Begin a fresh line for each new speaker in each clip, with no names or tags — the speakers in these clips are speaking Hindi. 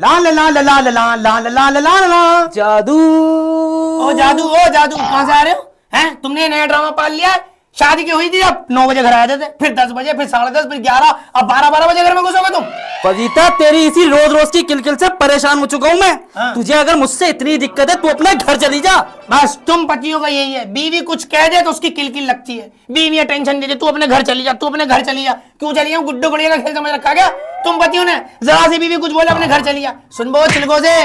ला ला ला ला ला ला ला ला ला ला ला।
जादू।
ओ जादू कहाँ से आ रहे हो? हैं तुमने नया ड्रामा पाल लिया है? शादी की हुई थी अब 9 बजे घर आए थे, फिर 10 बजे, फिर 10:30, फिर 11, अब 12 बजे घर में घुसोगे तुम।
फजीता तेरी इसी रोज रोज की किलकिल से परेशान हो चुका हूँ मैं।
हाँ।
तुझे अगर मुझसे इतनी दिक्कत है तू अपने घर चली जा।
बस तुम पतियों का यही है, बीवी कुछ कह दे तो उसकी किलकिल लगती है, बीवी टेंशन दे दे तू अपने घर चली जा, तू अपने घर चली जा। क्यों चली जाऊं? गुड्डो गुड़िया का खेल समझ रखा क्या तुम पतियों ने? जरा सी बीवी कुछ बोले अपने घर चली जा। सुन बो चिलगो से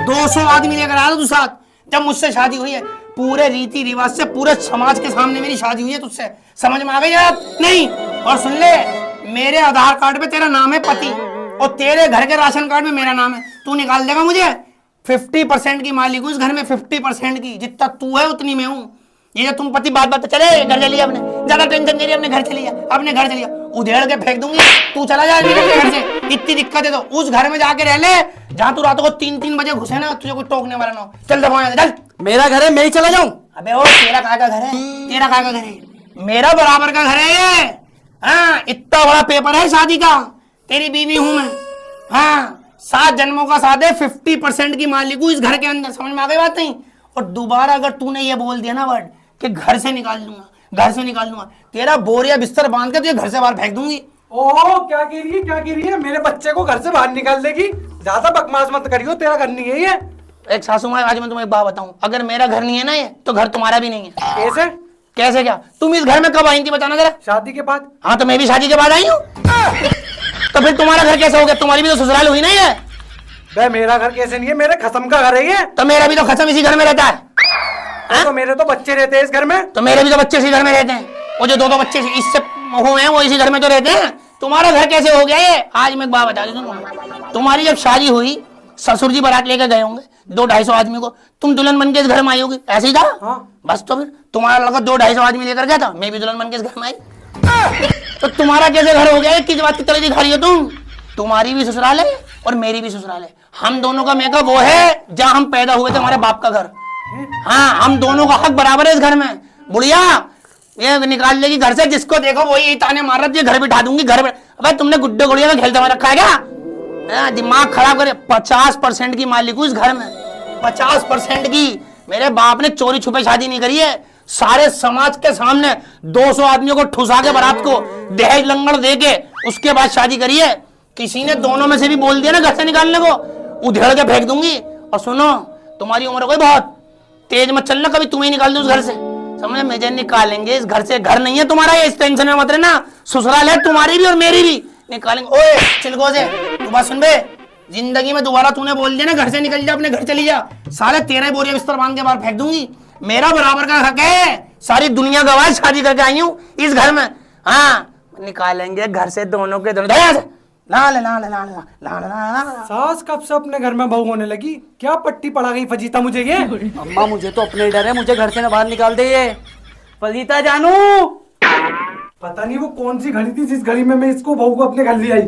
200 आदमी लेकर आ तू साथ। जब मुझसे शादी हुई है पूरे रीति रिवाज से पूरे समाज के सामने मेरी शादी हुई है तुझसे, समझ में आ गई यार? नहीं। और सुन ले, मेरे आधार कार्ड पे तेरा नाम है पति और तेरे घर के राशन कार्ड में मेरा नाम है। तू निकाल देगा मुझे? 50% की मालिक हूँ इस घर में, 50% की। जितना तू है उतनी मैं हूँ। ये जो तुम पति बात बात चले घर चलिए, अपने ज्यादा टेंशन दे रही, अपने घर चलिए, अपने घर चलिए। उधेड़ के फेंक दूंगी, तू चला जा घर से। इतनी दिक्कत है तो उस घर में जाके रह ले जहाँ तू रातों को 3-3 बजे घुसे ना, तुझे कोई टोकने वाला ना हो। चल दफा चल।
मेरा घर है, मैं ही चला जाऊं?
अबे ओ तेरा काय का घर है? तेरा काय का घर है? मेरा बराबर का घर है ये। हाँ, इतना बड़ा पेपर है शादी का। तेरी बीवी हूं मैं। हाँ, 7 जन्मों का साथ है, 50% की मालिक हूं इस घर के अंदर। समझ में आ गई बात? नहीं। और दोबारा अगर तूने ये बोल दिया ना वर्ड कि घर से निकाल दूंगा, घर से निकाल दूंगा, तेरा बोरिया बिस्तर बांध के तुझे घर से बाहर फेंक दूंगी।
ओह क्या कह रही है, क्या कह रही है? मेरे बच्चे को घर से बाहर निकाल देगी? ज्यादा बकवास मत करियो, तेरा घर नहीं है ये।
एक सासू माँ, आज मैं तुम्हें एक बात बताऊं, अगर मेरा घर नहीं है ना ये, तो घर तुम्हारा भी नहीं है।
कैसे?
कैसे क्या? तुम इस घर में कब आई थी बताना जरा।
शादी के बाद।
हाँ, तो मैं भी शादी के बाद आई हूँ। तो फिर तुम्हारा घर कैसे हो गया? तुम्हारी भी तो ससुराल हुई ना ये।
बे मेरा घर कैसे नहीं है? मेरे खसम का घर है ये।
तो मेरा भी तो खसम इसी घर में रहता है।
तो मेरे तो बच्चे रहते हैं इस घर में।
तो मेरे भी तो बच्चे इसी घर में रहते हैं। वो जो 2 बच्चे इससे हुए हैं वो इसी घर में तो रहते हैं। तुम्हारा घर कैसे हो गया ये? आज मैं एक बात बता दूं, तुम्हारी जब शादी हुई ससुर जी बारात लेकर गए होंगे 200-250 आदमी को, तुम दुल्हन बन के इस घर में आई होगी, ऐसे ही था।
हाँ।
बस तो फिर तुम्हारा लड़का 200-250 आदमी लेकर गया था, मैं भी दुल्हन बन के इस घर में आई। तो तुम्हारा कैसे घर हो गया? किस बात की तरह दिखा रही हो तुम? तुम्हारी भी ससुराल है और मेरी भी ससुराल है। हम दोनों का मेकअप वो है जहाँ हम पैदा हुए थे, हमारे बाप का घर। हाँ, हम दोनों का हक बराबर है इस घर में। बुढ़िया ये निकाल लेगी घर से, जिसको देखो वही ताने मार रही है, घर बिठा दूंगी घर में। अबे तुमने गुड्डे गुड़िया का खेलता हुआ रखा है क्या? दिमाग खराब करे। 50% की मालिक हूँ इस घर में, 50% की। मेरे बाप ने चोरी छुपे शादी नहीं करी है, सारे समाज के सामने 200 आदमियों को ठुसा के बारात को दहेज लंगड़ दे के उसके बाद शादी करी है। किसी ने दोनों में से भी बोल दिया ना घर से निकालने को, उधेड़ के फेंक दूंगी। और सुनो, तुम्हारी उम्र कोई बहुत तेज मत चलना, कभी तुम्हें निकाल दो उस घर से, समझे? मुझे निकालेंगे इस घर से। घर नहीं है तुम्हारा ये, इस टेंशन में मत रहना। ससुराल है तुम्हारी भी और मेरी भी, निकालेंगे। ओए चिलगो से तू बात सुन बे, जिंदगी में दोबारा तूने बोल दिया ना घर से निकल जा, अपने घर चली जा, साले तेरे बोरिया बिस्तर बांध के बाहर फेंक दूंगी। मेरा बराबर का हक है, सारी दुनिया गवाह, शादी करके आई हूँ इस घर में। हाँ, निकालेंगे घर से दोनों के दोनों। ला ला ला ला ला ला ला ला ला।
सास कब से अपने घर में बहू होने लगी? क्या पट्टी पड़ा गई फजीता मुझे ये?
अम्मा मुझे तो अपने डर है, मुझे घर से ना बाहर निकाल दे ये। फजीता जानू,
पता नहीं वो कौन सी घड़ी थी जिस घड़ी में मैं इसको बहू को अपने घर ले आई।